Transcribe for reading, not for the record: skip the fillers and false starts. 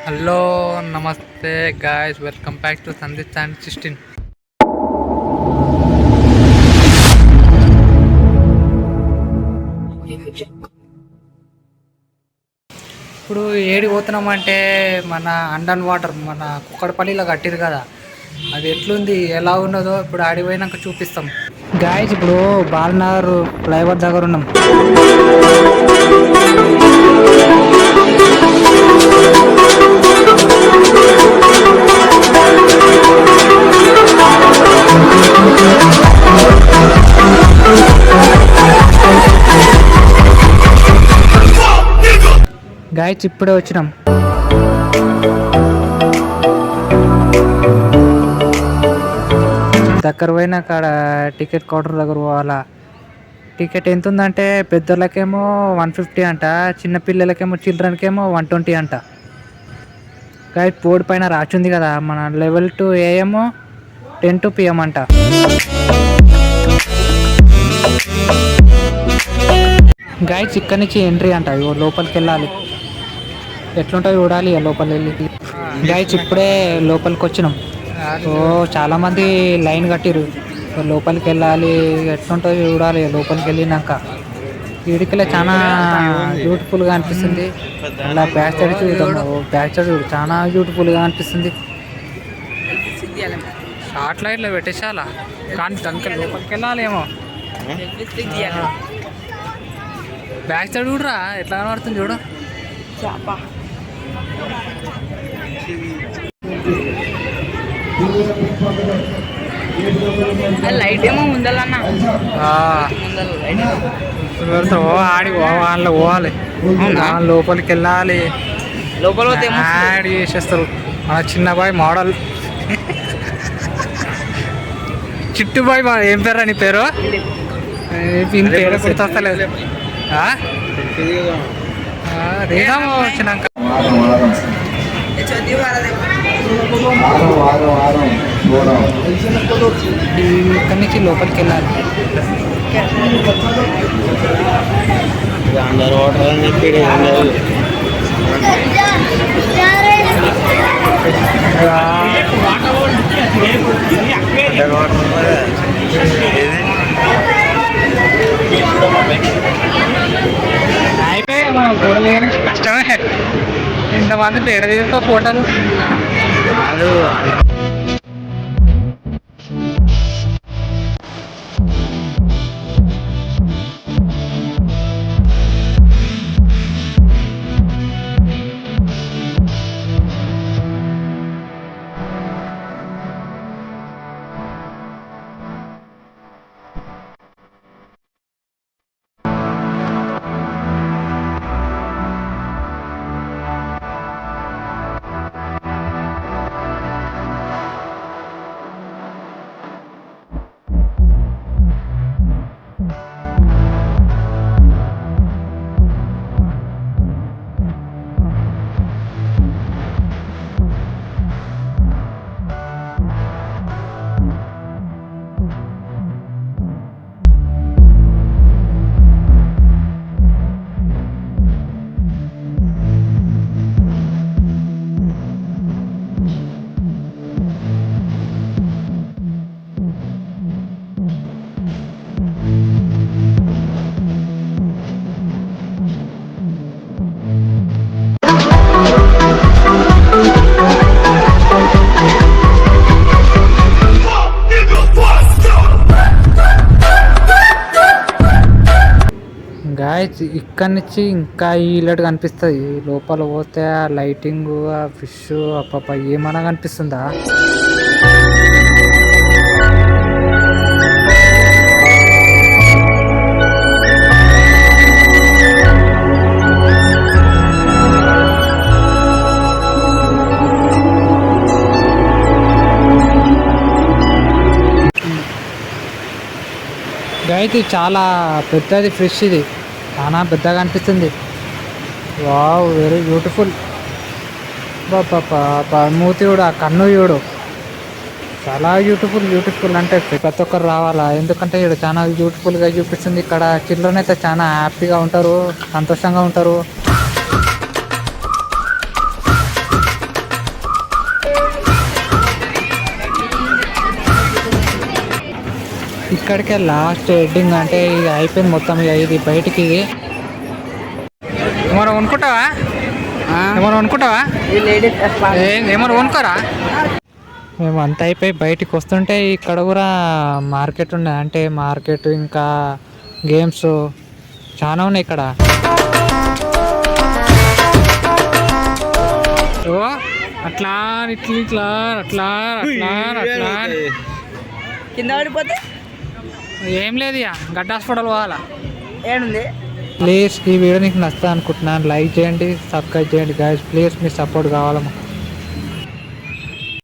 Hello నమస్తే guys, welcome back to Sandeep and 16. ఇప్పుడు AD పోతున్నామంటే మన అండర్ వాటర్ మన కుక్కడపల్లిలో కట్టిరు కదా, అది ఎట్లుంది ఎలా ఉన్నదో ఇప్పుడు ఆడిపోయినాక చూపిస్తాం గాయస్. ఇప్పుడు బాలనగర్ ఫ్లైఓవర్ దగ్గర ఉన్నాం. గాయస్ ఇప్పుడే వచ్చినాం. దగ్గర పోయినా కాడ టికెట్ కౌంటర్ దగ్గర పోవాలా. టికెట్ ఎంత ఉందంటే పెద్దోళ్ళకేమో 150 అంట, చిన్నపిల్లలకేమో చిల్డ్రన్కేమో 120 అంట. గాయస్ బోర్డు పైన రాచుంది కదా, మన లెవెల్ 2 AM 10 to PM అంట. గాయస్ ఇక్కడ నుంచి ఎంట్రీ అంట, లోపలికి వెళ్ళాలి. ఎట్లుంటో చూడాలి లోపల వెళ్ళి. గాయస్ ఇప్పుడే లోపలికి వచ్చినాం. చాలా మంది లైన్ కట్టిరు, లోపలికి వెళ్ళాలి. ఎట్లుంటో చూడాలి లోపలికి వెళ్ళినాక. వీడికిలే చాలా బ్యూటిఫుల్గా అనిపిస్తుంది. అలా బ్యాక్ సైడ్ చూద్దాం. బ్యాక్ సైడ్ చాలా బ్యూటిఫుల్గా అనిపిస్తుంది. షార్ట్ లైట్లో పెట్టేసాలా కానీ దానికి లోపలికి వెళ్ళాలేమో. బ్యాక్ సైడ్ చూడరా ఎట్లా కనబడుతుంది చూడు. లైట్ ఏమో ముందలన్నా ఆడి వాళ్ళ పోవాలి, లోపలికి వెళ్ళాలి. లోపల యాడ్ చేసేస్తారు. మన చిన్న బాయ్ మోడల్ చిట్టుబాయ్. ఏం పేరు నీ పేరు? పేరు గుర్తొస్తలేదు. రేదాము వచ్చినాక ఇక్కడి నుంచి లోపలికి వెళ్ళాలి. అయిపోయి మనం చూడలేని కష్టమే. ఇంతమంది పేడ తీసుకో ఫోటోలు. గాయస్ ఇక్కడ నుంచి ఇంకా ఈలెట్ కనిపిస్తుంది. లోపల పోతే ఆ లైటింగ్, ఆ ఫిష్ అప్ప ఏమన్నా కనిపిస్తుందా. గాయస్ చాలా పెద్దది ఫిష్, ఇది చాలా పెద్దగా అనిపిస్తుంది. Wow very beautiful. మూతి చూడు, ఆ కన్ను చూడు, చాలా బ్యూటిఫుల్ అంటే ప్రతి ఒక్కరు రావాలా. ఎందుకంటే ఇక్కడ చాలా బ్యూటిఫుల్గా చూపిస్తుంది. ఇక్కడ చిల్డ్రన్ అయితే చాలా హ్యాపీగా ఉంటారు, సంతోషంగా ఉంటారు. ఇక్కడికే లాస్ట్ ఎడ్డింగ్, అంటే ఇక అయిపోయింది మొత్తం. ఇక ఇది బయటికి ఇది ఏమన్నా కొనుక్కుంటావా? ఏమన్నా కొనుక్కుంటావా? ఏమన్నా కొనుక్కోరా? మేము అంత అయిపోయి బయటికి వస్తుంటే ఇక్కడ కూడా మార్కెట్ ఉన్నాయి. అంటే మార్కెట్ ఇంకా గేమ్స్ చాలా ఉన్నాయి ఇక్కడ. ఓ అట్లా ఇట్లా ఇట్లా అట్లా అట్లా అట్లా కింద పడిపోతే ఏం లేదు ఇక గడ్డ హాస్పిటల్ పోవాలా. ఏడుంది? ప్లీజ్ ఈ వీడియో నీకు నచ్చుతా అనుకుంటున్నాను. లైక్ చేయండి, సబ్స్క్రైబ్ చేయండి గైస్. ప్లీజ్ మీ సపోర్ట్ కావాలి.